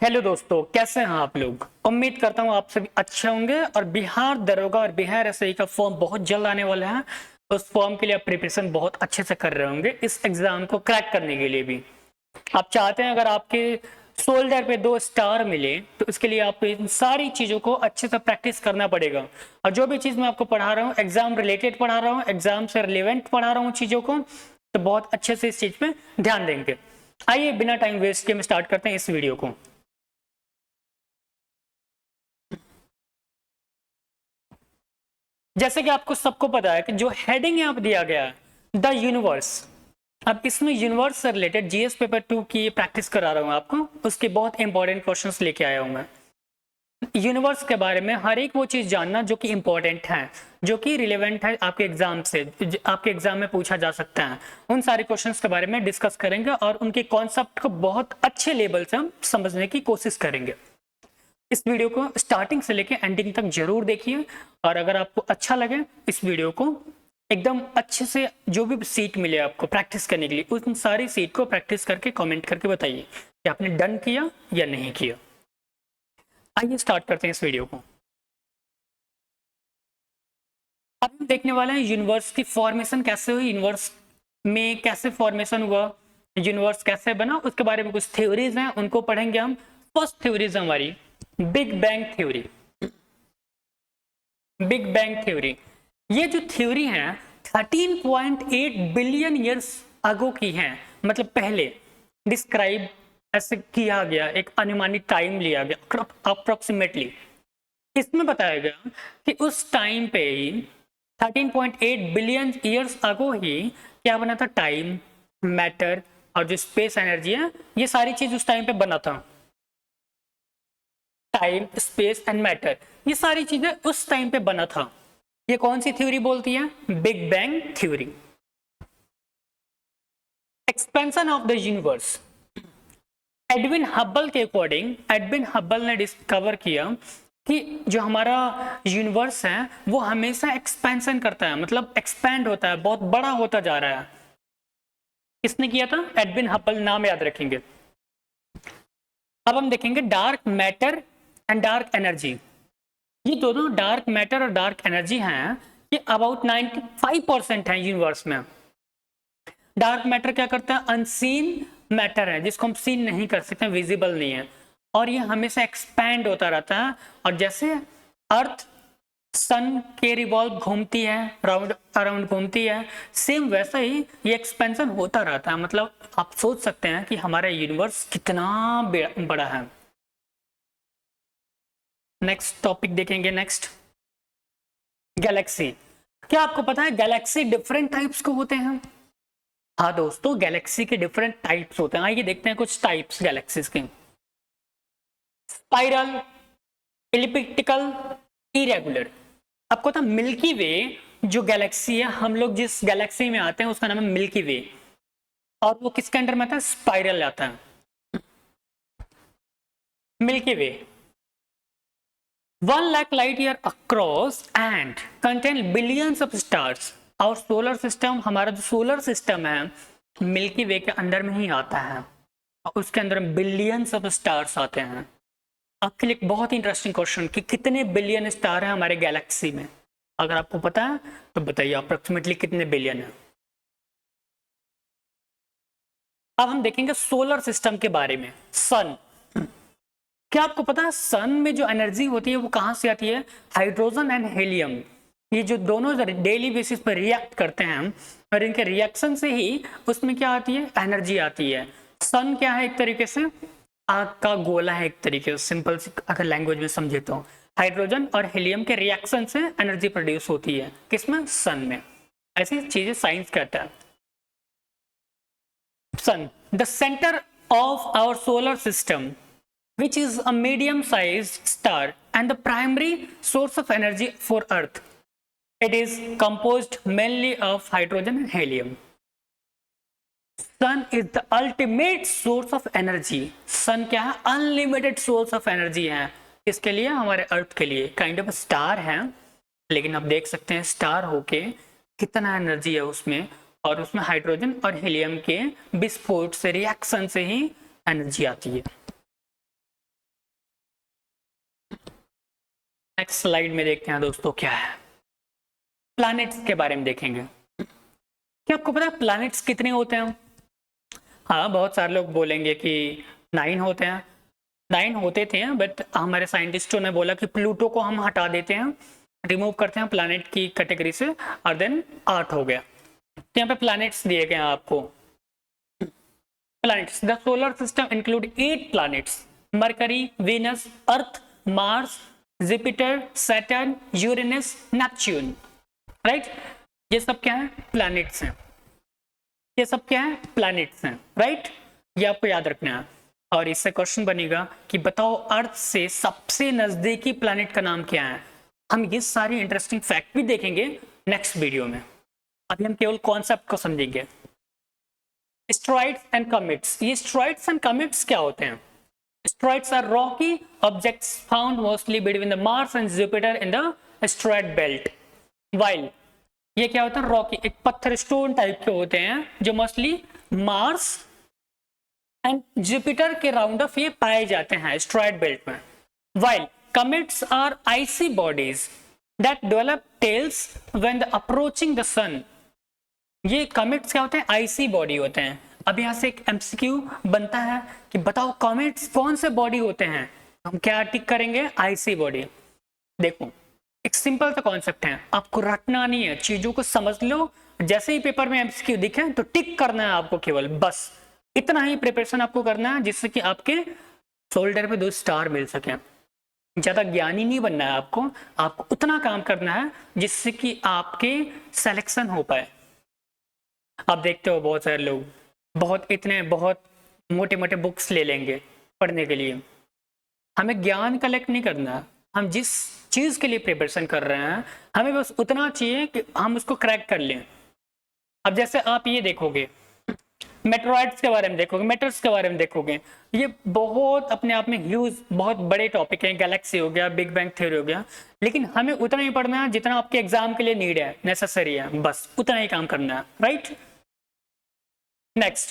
Hello दोस्तों, कैसे हैं आप लोग। उम्मीद करता हूँ आप सभी अच्छे होंगे। और बिहार दरोगा और बिहार एसआई का फॉर्म बहुत जल्द आने वाला है। उस फॉर्म के लिए आप प्रिपरेशन बहुत अच्छे से कर रहे होंगे इस एग्जाम को क्रैक करने के लिए भी। आप चाहते हैं अगर आपके शोल्डर पे 2 स्टार मिले तो इसके लिए आपको इन सारी चीजों को अच्छे से प्रैक्टिस करना पड़ेगा। और जो भी चीज मैं आपको पढ़ा रहा हूँ एग्जाम रिलेटेड पढ़ा रहा हूँ, एग्जाम से रिलेवेंट पढ़ा रहा हूँ चीजों को, तो बहुत अच्छे से इस चीज पे ध्यान देंगे। आइए बिना टाइम वेस्ट किए स्टार्ट करते हैं इस वीडियो को। जैसे कि आपको सबको पता है कि जो हेडिंग यहाँ पे दिया गया है द यूनिवर्स। अब इसमें यूनिवर्स से रिलेटेड जीएस पेपर 2 की प्रैक्टिस करा रहा हूँ आपको। उसके बहुत इंपॉर्टेंट क्वेश्चंस लेके आया हूँ मैं। यूनिवर्स के बारे में हर एक वो चीज जानना जो कि इंपॉर्टेंट है, जो कि रिलेवेंट है आपके एग्जाम से, आपके एग्जाम में पूछा जा सकता है। उन सारे क्वेश्चंस के बारे में डिस्कस करेंगे और उनके कॉन्सेप्ट को बहुत अच्छे लेवल से हम समझने की कोशिश करेंगे। इस वीडियो को स्टार्टिंग से लेके एंडिंग तक जरूर देखिए। और अगर आपको अच्छा लगे इस वीडियो को एकदम अच्छे से, जो भी सीट मिले आपको प्रैक्टिस करने के लिए, उन सारी सीट को प्रैक्टिस करके कमेंट करके बताइए कि आपने डन किया या नहीं किया। आइए स्टार्ट करते हैं इस वीडियो को। अब हम देखने वाले हैं यूनिवर्स की फॉर्मेशन कैसे हुई, यूनिवर्स में कैसे फॉर्मेशन हुआ, यूनिवर्स कैसे बना, उसके बारे में कुछ थ्योरीज हैं उनको पढ़ेंगे हम। फर्स्ट थ्योरीज हमारी big bang theory. Big bang theory, ये जो थ्योरी है 13.8 बिलियन ईयर्स अगो की है, मतलब पहले डिस्क्राइब ऐसे किया गया, एक अनुमानित टाइम लिया गया अप्रोक्सीमेटली। इसमें बताया गया कि उस टाइम पे ही 13.8 बिलियन ईयर्स अगो ही क्या बना था, टाइम, मैटर और जो स्पेस एनर्जी है, ये सारी चीज उस टाइम पे बना था। टाइम, स्पेस एंड मैटर, ये सारी चीजें उस टाइम पे बना था। ये कौन सी थ्योरी बोलती है, big bang theory. Expansion of the universe, Edwin Hubble के अकॉर्डिंग, एडविन हब्बल ने डिस्कवर किया कि जो हमारा यूनिवर्स है वो हमेशा एक्सपेंशन करता है, मतलब एक्सपैंड होता है, बहुत बड़ा होता जा रहा है। किसने किया था, एडविन हब्बल, नाम याद रखेंगे। अब हम देखेंगे dark matter and dark energy. ये दोनों डार्क मैटर और डार्क एनर्जी हैं, ये अबाउट 95% है यूनिवर्स में। डार्क मैटर क्या करता है, अनसीन मैटर है, जिसको हम सीन नहीं कर सकते, विजिबल नहीं है, और ये हमेशा एक्सपैंड होता रहता है। और जैसे अर्थ सन के रिवॉल्व घूमती है, राउंड अराउंड घूमती है, सेम वैसा ही ये एक्सपेंशन होता रहता है। मतलब आप सोच सकते हैं कि हमारा यूनिवर्स कितना बड़ा है। नेक्स्ट टॉपिक देखेंगे। Next, Galaxy. क्या आपको पता है गैलेक्सी डिफरेंट टाइप्स को होते हैं। हाँ दोस्तों, गैलेक्सी के डिफरेंट टाइप्स होते हैं। आइए देखते हैं कुछ टाइप्स गैलेक्सीज के। Spiral, elliptical, irregular. आपको पता मिल्की वे जो गैलेक्सी है, हम लोग जिस गैलेक्सी में आते हैं उसका नाम है मिल्की वे, और वो किसके अंडर में आता है, स्पाइरल आता है। Milky way 1 lakh light year across and contain billions of stars. और सोलर सिस्टम, हमारा जो सोलर सिस्टम है मिल्की वे के अंदर में ही आता है, और उसके अंदर बिलियंस ऑफ स्टार्स आते हैं। आपके लिए एक बहुत इंटरेस्टिंग क्वेश्चन कि कितने बिलियन स्टार है हमारे गैलेक्सी में। अगर आपको पता है तो बताइए अप्रोक्सीमेटली कितने बिलियन है। अब हम देखेंगे सोलर सिस्टम के बारे में। सन, क्या आपको पता है सन में जो एनर्जी होती है वो कहां से आती है, हाइड्रोजन एंड हीलियम। ये जो दोनों डेली बेसिस पर रिएक्ट करते हैं, और इनके रिएक्शन से ही उसमें क्या आती है, एनर्जी आती है। सन क्या है, एक तरीके से आग का गोला है, एक तरीके से सिंपल अगर लैंग्वेज में समझे तो। हाइड्रोजन और हीलियम के रिएक्शन से एनर्जी प्रोड्यूस होती है, किसमें, सन में। ऐसी चीजें साइंस कहता है। Sun, the centre of our solar system which is a medium-sized star and the primary source of energy for Earth. It is composed mainly of hydrogen and helium. Sun is the ultimate source of energy. Sun क्या है, unlimited source of energy है। इसके लिए, हमारे अर्थ के लिए kind of star है, लेकिन आप देख सकते हैं स्टार होके कितना एनर्जी है उसमें, और उसमें हाइड्रोजन और हीलियम के विस्फोट से, रिएक्शन से ही एनर्जी आती है। नेक्स्ट स्लाइड में देखते हैं दोस्तों क्या है, प्लैनेट्स के बारे में देखेंगे। क्या आपको पता है प्लैनेट्स कितने होते हैं? हाँ, बहुत सारे लोग बोलेंगे कि 9 होते हैं, 9 होते थे, बट हमारे साइंटिस्टों ने बोला कि प्लूटो को हम हटा देते हैं, रिमूव करते हैं प्लैनेट की कैटेगरी से, और देन 8 हो गया। तो यहाँ पे प्लैनेट्स दिए गए हैं आपको। Planets, the solar system include 8 planets, mercury, Venus, earth, Mars, Jupiter, Saturn, Uranus, Neptune. Right, ये सब क्या है? प्लैनेट्स हैं। ये सब क्या है? प्लैनेट्स हैं। राइट, ये आपको याद रखना है। और इससे क्वेश्चन बनेगा कि बताओ अर्थ से सबसे नजदीकी प्लैनेट का नाम क्या है। हम ये सारी इंटरेस्टिंग फैक्ट भी देखेंगे नेक्स्ट वीडियो में। अभी हम केवल कॉन्सेप्ट को समझेंगे। एस्टेरॉइड्स एंड कॉमेट्स, ये एस्टेरॉइड्स एंड कॉमेट्स क्या होते हैं? Asteroids are rocky objects found mostly between the Mars and Jupiter in the asteroid belt. While ये क्या होता है? रॉकी, एक पत्थर स्टोन टाइप के होते हैं जो मोस्टली मार्स एंड जुपिटर के राउंड ऑफ ये पाए जाते हैं एस्टेरॉइड बेल्ट में। While comets are icy bodies that develop tails when the approaching the sun. ये कमेट्स क्या होते हैं? आइसी बॉडी होते हैं। अब यहाँ से एक एमसीक्यू बनता है कि बताओ कमेट्स कौन से बॉडी होते हैं? हम क्या टिक करेंगे? आइसी बॉडी। देखो एक सिंपल सा कॉन्सेप्ट है, आपको रटना नहीं है, चीजों को समझ लो। जैसे ही पेपर में एमसीक्यू दिखे तो टिक करना है आपको, केवल बस इतना ही प्रिपरेशन आपको करना है, जिससे कि आपके शोल्डर पे 2 स्टार मिल सके। ज्यादा ज्ञानी नहीं बनना है आपको उतना काम करना है जिससे कि आपके सिलेक्शन हो पाए। आप देखते हो बहुत सारे लोग बहुत मोटे मोटे बुक्स ले लेंगे पढ़ने के लिए। हमें ज्ञान कलेक्ट नहीं करना है, हम जिस चीज के लिए प्रिपरेशन कर रहे हैं हमें बस उतना चाहिए कि हम उसको क्रैक कर लें। अब जैसे आप ये देखोगे, मेट्रॉइड्स के बारे में देखोगे, मेटर्स के बारे में देखोगे, ये बहुत अपने आप में ह्यूज बहुत बड़े टॉपिक हैं। गैलेक्सी हो गया, बिग बैंग थ्योरी हो गया, लेकिन हमें उतना ही पढ़ना है जितना आपके एग्जाम के लिए नीड है, नेसेसरी है, बस उतना ही काम करना है। Right, next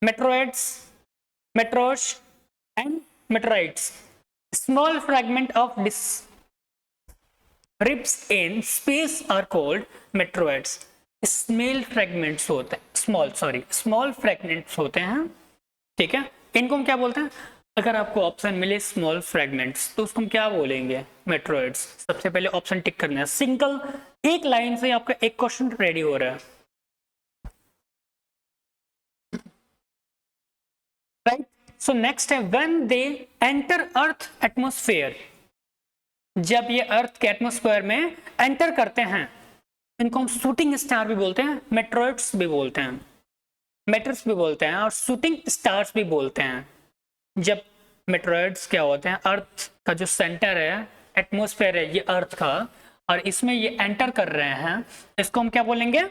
meteoroids, meteors and meteorites, small fragment of ribs in space are called meteoroids। Small fragments होते हैं, स्मॉल फ्रैगमेंट्स होते हैं, ठीक है। इनको हम क्या बोलते हैं? अगर आपको ऑप्शन मिले स्मॉल फ्रैगमेंट्स तो उसको हम क्या बोलेंगे? मेट्रोइड्स। सबसे पहले ऑप्शन टिक करना है, सिंगल एक लाइन से आपका एक क्वेश्चन रेडी हो रहा है। राइट, सो नेक्स्ट है when they enter earth atmosphere. जब ये अर्थ के एटमॉस्फेयर में एंटर करते हैं, इनको हम शूटिंग स्टार भी बोलते हैं, मेट्रोइड्स भी बोलते हैं, मेटर्स भी बोलते हैं और शूटिंग स्टार्स भी बोलते हैं। जब मेट्रोइड्स क्या होते हैं? अर्थ का जो सेंटर है, एटमॉस्फेयर है ये अर्थ का, और इसमें ये एंटर कर रहे हैं, इसको हम क्या बोलेंगे?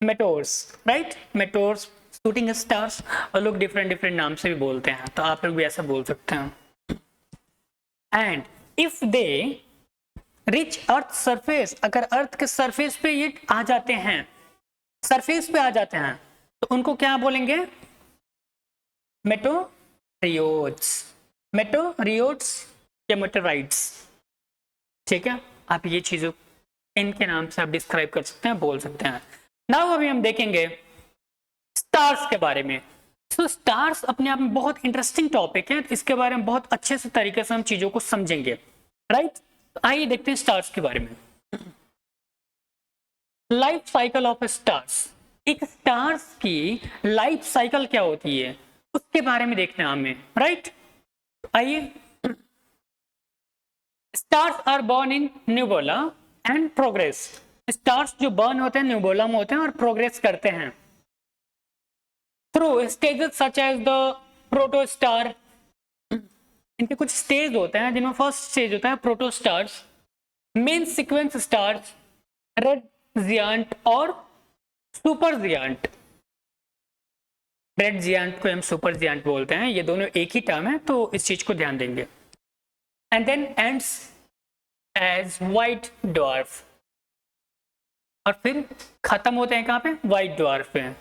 मेटोर्स। राइट, मेटोर्स, शूटिंग स्टार्स, और लोग डिफरेंट नाम से भी बोलते हैं, तो आप लोग भी ऐसा बोल सकते हैं। And if they rich earth surface, अगर अर्थ के सरफेस पे ये आ जाते हैं, सरफेस पे आ जाते हैं, तो उनको क्या बोलेंगे? मेटोरियोट्स, मेटोरियोट्स या मेटोराइट्स। ठीक है, आप ये चीजों इनके नाम से आप डिस्क्राइब कर सकते हैं, बोल सकते हैं। नाउ अभी हम देखेंगे स्टार्स के बारे में। तो स्टार्स अपने आप में बहुत इंटरेस्टिंग टॉपिक है, इसके बारे में बहुत अच्छे से तरीके से हम चीजों को समझेंगे। राइट, आइए देखते हैं स्टार्स के बारे में। लाइफ साइकिल ऑफ स्टार्स, एक स्टार्स की लाइफ साइकिल क्या होती है उसके बारे में देखना है हमें। राइट, आइए। Stars are born in nebula and progress. Stars जो बर्न होते हैं न्यूबोला में होते हैं और प्रोग्रेस करते हैं through stages such as the protostar. इनके कुछ स्टेज होते हैं जिनमें फर्स्ट स्टेज होता है protostars, main sequence stars, red giant और सुपर जियांट। रेड जियांट को हम सुपर जियांट बोलते हैं, ये दोनों एक ही टर्म है, तो इस चीज को ध्यान देंगे। And then ends as white dwarf, और फिर खत्म होते हैं कहां पे? व्हाइट ड्वार्फ पे।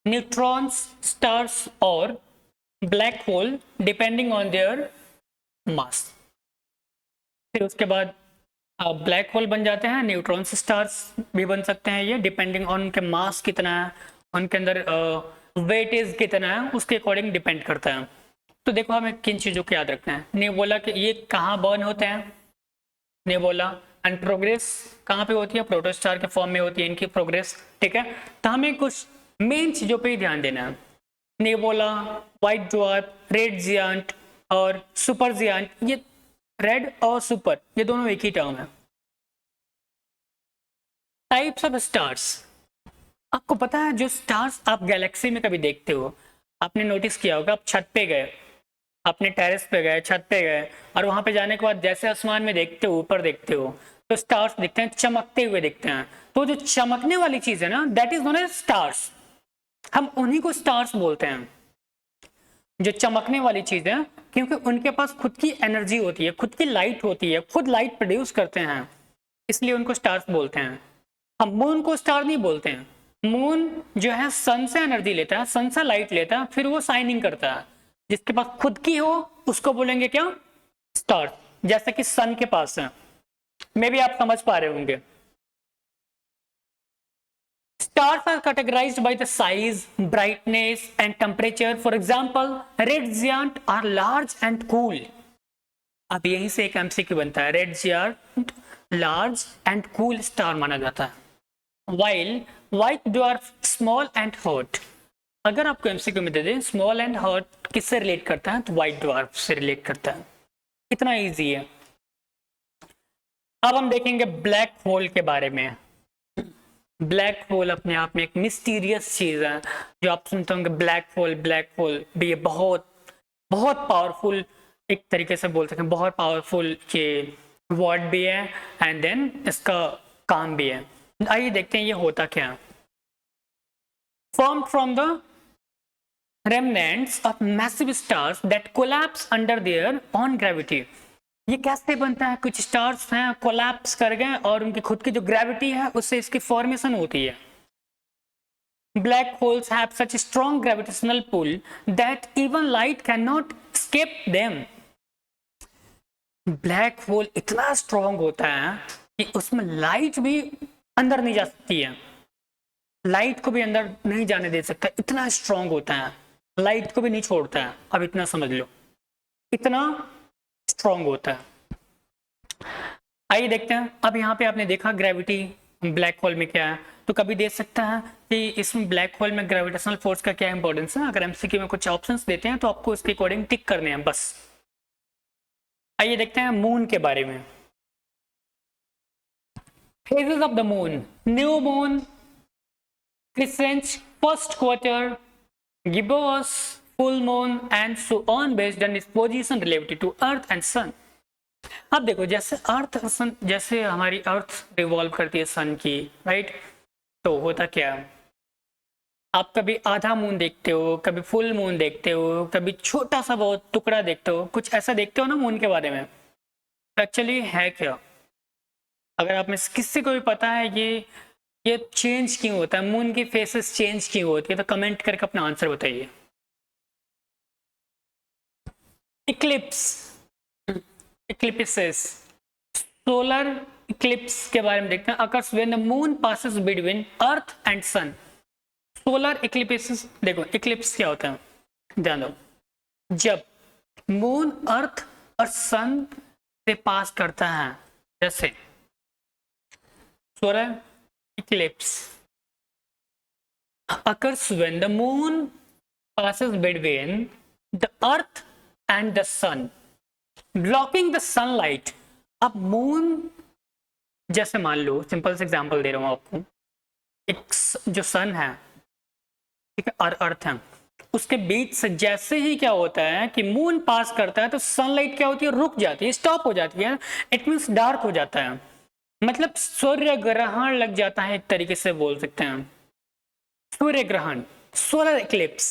न्यूट्रॉन्स, स्टार्स और black hole depending on their mass. फिर उसके बाद ब्लैक होल बन जाते हैं, न्यूट्रॉन स्टार्स भी बन सकते हैं, ये डिपेंडिंग ऑन उनके मास कितना है, उनके अंदर वेटेज कितना है, उसके अकॉर्डिंग डिपेंड करता है। तो देखो हमें किन चीज़ों को याद रखना है। नेबुला के ये कहाँ बर्न होते हैं, नेबुला, एंड प्रोग्रेस कहाँ पे होती है, प्रोटोस्टार के फॉर्म में होती है इनकी प्रोग्रेस, ठीक है। तो हमें कुछ मेन चीज़ों पे ही ध्यान देना है। Nebula, white dwarf, red giant और सुपर जियांट, ये रेड और सुपर ये दोनों एक ही टर्म है। टाइप्स ऑफ स्टार्स, आपको पता है जो स्टार्स आप गैलेक्सी में कभी देखते हो, आपने नोटिस किया होगा, आप छत पे गए, अपने टेरेस पे गए, छत पे गए, और वहां पे जाने के बाद जैसे आसमान में देखते हो, ऊपर देखते हो, तो स्टार्स दिखते हैं, चमकते हुए दिखते हैं। तो जो चमकने वाली चीज है ना, that is known as stars, हम उन्हीं को स्टार्स बोलते हैं, जो चमकने वाली चीज है, क्योंकि उनके पास खुद की एनर्जी होती है, खुद की लाइट होती है, खुद लाइट प्रोड्यूस करते हैं, इसलिए उनको स्टार्स बोलते हैं। हम मून को स्टार नहीं बोलते हैं, मून जो है सन से एनर्जी लेता है, सन से लाइट लेता है, फिर वो शाइनिंग करता है, जिसके पास खुद की हो उसको बोलेंगे क्या, स्टार, जैसे कि सन के पास है। मे भी आप समझ पा रहे होंगे। Stars are categorized by the size, brightness and temperature. For example, red giant are large and cool. अब यहीं से एक एमसीक्यू बनता है, red giant large and cool star माना जाता है, while white dwarf small and hot. अगर आपको एमसीक्यू में दे दें स्मॉल एंड हॉट किससे रिलेट करता है, तो व्हाइट ड्वार्फ से रिलेट करता है, इतना इजी है। अब हम देखेंगे ब्लैक होल के बारे में। ब्लैक होल अपने आप में एक मिस्टीरियस चीज है, जो आप सुनते होंगे ब्लैक होल भी ये बहुत बहुत पावरफुल, एक तरीके से बोल सकते हैं बहुत पावरफुल के वर्ड भी है, एंड देन इसका काम भी है। आइए देखते हैं ये होता क्या है। Formed from the remnants of massive stars that collapse under their own gravity. ये कैसे बनता है, कुछ स्टार्स हैं कोलैप्स कर गए और उनकी खुद की जो ग्रेविटी है उससे इसकी फॉर्मेशन होती है। Black holes have such a strong gravitational pull that even light cannot escape them. Black hole इतना स्ट्रॉन्ग होता है कि उसमें लाइट भी अंदर नहीं जा सकती है, लाइट को भी अंदर नहीं जाने दे सकता, इतना स्ट्रॉन्ग होता है, लाइट को भी नहीं छोड़ता है। अब इतना समझ लो, इतना स्ट्रॉन्ग होता है। आइए देखते हैं। अब यहाँ पे आपने देखा ग्रेविटी ब्लैक होल में क्या है, तो कभी देख सकता है कि इसमें ब्लैक होल में ग्रेविटेशनल फोर्स का क्या इंपॉर्टेंस है। अगर एमसीक्यू में कुछ ऑप्शंस देते हैं तो आपको इसके अकॉर्डिंग टिक करने हैं बस। आइए देखते हैं मून के बारे में। Phases of the moon, new moon, crescent, first quarter, gibbous, full moon and so on based on its position related to earth and sun. अब देखो जैसे अर्थ और सन, जैसे हमारी अर्थ रिवॉल्व करती है सन की, राइट, तो होता क्या, आप कभी आधा मून देखते हो, कभी फुल मून देखते हो, कभी छोटा सा बहुत टुकड़ा देखते हो, कुछ ऐसा देखते हो ना मून के बारे में। एक्चुअली है क्या, अगर आप में किसी को भी पता है ये चेंज क्यों होता है, मून की फेसेस चेंज क्यों होती है, तो कमेंट करके अपना आंसर बताइए। इक्लिप्स, इक्लिप्सेस, सोलर इक्लिप्स के बारे में देखते हैं। Occurs when the moon passes between earth and sun. Solar eclipses, देखो इक्लिप्स क्या होता है, ध्यान दो, जब मून अर्थ और सन से पास करता है, जैसे solar eclipse occurs when the moon passes between the earth and the sun, blocking the sunlight. अब मून, जैसे मान लो सिंपल से एग्जांपल दे रहा हूं आपको, एक जो सन है, ठीक है, और अर्थ है, उसके बीच से जैसे ही क्या होता है कि मून पास करता है तो सनलाइट क्या होती है, रुक जाती है, स्टॉप हो जाती है, इट मींस डार्क हो जाता है, मतलब सूर्य ग्रहण लग जाता है, एक तरीके से बोल सकते हैं सूर्य ग्रहण, सोलर इक्लिप्स।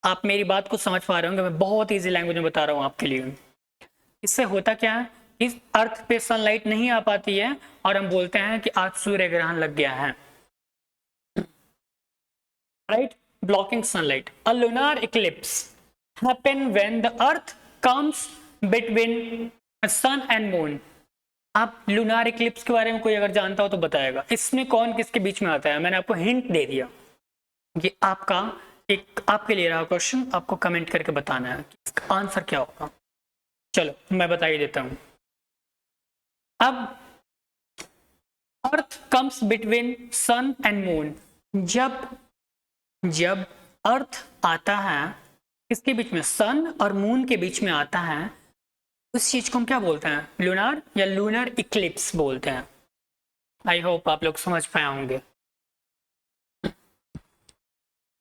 आप मेरी बात को समझ पा रहे होंगे, मैं बहुत इजी लैंग्वेज में बता रहा हूं आपके लिए। इससे होता क्या है, इस अर्थ पे सनलाइट नहीं आ पाती है और हम बोलते हैं कि आज सूर्य ग्रहण लग गया है, right, blocking sunlight. A lunar eclipse happen when the earth comes between the sun and moon. आप लूनार इक्लिप्स के बारे में कोई अगर जानता हो तो बताएगा, इसमें कौन किसके बीच में आता है। मैंने आपको हिंट दे दिया, ये आपका एक आपके लिए रहा क्वेश्चन, आपको कमेंट करके बताना है कि इसका आंसर क्या होगा। चलो मैं बता ही देता हूं। अब earth comes between sun and moon, जब अर्थ आता है किसके बीच में, सन और मून के बीच में आता है, उस चीज को हम क्या बोलते हैं, लूनार या लूनर इक्लिप्स बोलते हैं। आई होप आप लोग समझ पाए होंगे।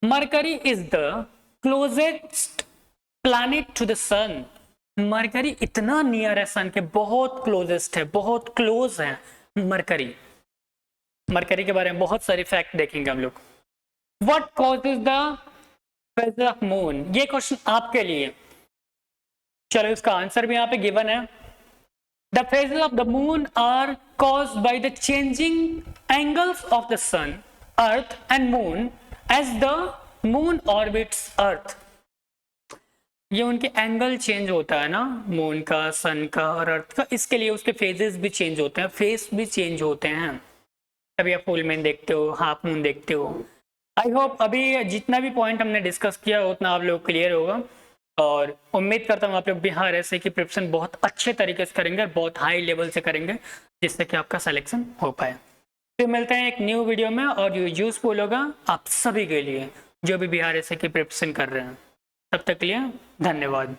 Mercury is the closest planet to the sun. Mercury इतना नियर है सन के, बहुत क्लोजेस्ट है, बहुत क्लोज है मरकरी। मरकरी के बारे में बहुत सारे फैक्ट देखेंगे हम लोग। What causes the phase of moon, ये क्वेश्चन आपके लिए। चलो इसका आंसर भी यहाँ पे गिवन है। The phases of the moon are caused by the changing angles of the sun, earth and moon as the moon orbits earth। ये उनके एंगल चेंज होता है ना, मून का, सन का और अर्थ का, इसके लिए उसके फेजेस भी चेंज होते हैं, फेस भी चेंज होते हैं। कभी आप फुल मून देखते हो, हाफ मून देखते हो। आई होप अभी जितना भी पॉइंट हमने डिस्कस किया उतना आप लोग क्लियर होगा, और उम्मीद करता हूँ आप लोग बिहार ऐसे की प्रिपरेशन बहुत अच्छे तरीके से करेंगे, बहुत हाई लेवल से करेंगे, जिससे कि आपका सिलेक्शन हो पाए। फिर मिलते हैं एक न्यू वीडियो में, और ये यूजफुल होगा आप सभी के लिए जो भी बिहार ऐसे की प्रिपरेशन कर रहे हैं। तब तक के लिए धन्यवाद।